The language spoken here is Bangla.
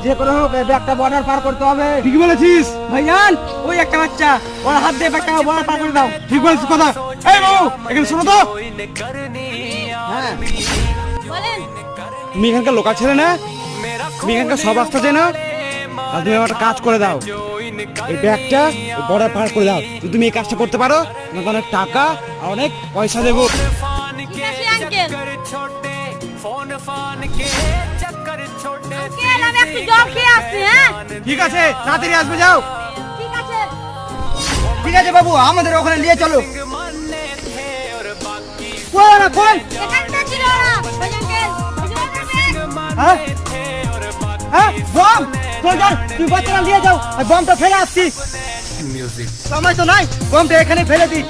যে কোনো হোক এই ব্যাগটা বর্ডার পার করতে হবে। ঠিকই বলেছিস ভাইজান ওই একটা বাচ্চা ওর হাত দিয়ে ব্যাগটা বর্ডার পার করে দাও। ঠিক বলেছিস কথা। এই বাবু এখানে শোনো তো, হ্যাঁ বলেন। তুমি এখানকার লোকাল ছেলে না? তুমি এখানকার সব রাস্তা চেনো? আর তুমি আমার একটা কাজ করে দাও, এই ব্যাগটা বর্ডার পার করে দাও। যদি তুমি এই কাজটা করতে পারো তোমাকে অনেক টাকা আর অনেক পয়সা দেবো। ঠিক আছে আঙ্কেল। আঙ্কেল আমি একটু জল খেয়ে আসছি। হ্যাঁ ঠিক আছে, তাড়াতাড়ি আসবে, যাও। ঠিক আছে। ঠিক আছে বাবু, আমাদের ওখানে নিয়ে চলো। কই না কই? এখানটা ছিল না ওই আঙ্কেল, ওই যে ওটার ব্যাগ। হ্যাঁ হ্যাঁ বম, সোলজার তুই বাচ্চারা নিয়ে যাও, আর বমটা ফেলে আসছি। সময় তো নাই, বমটা এখানে ফেলে দি।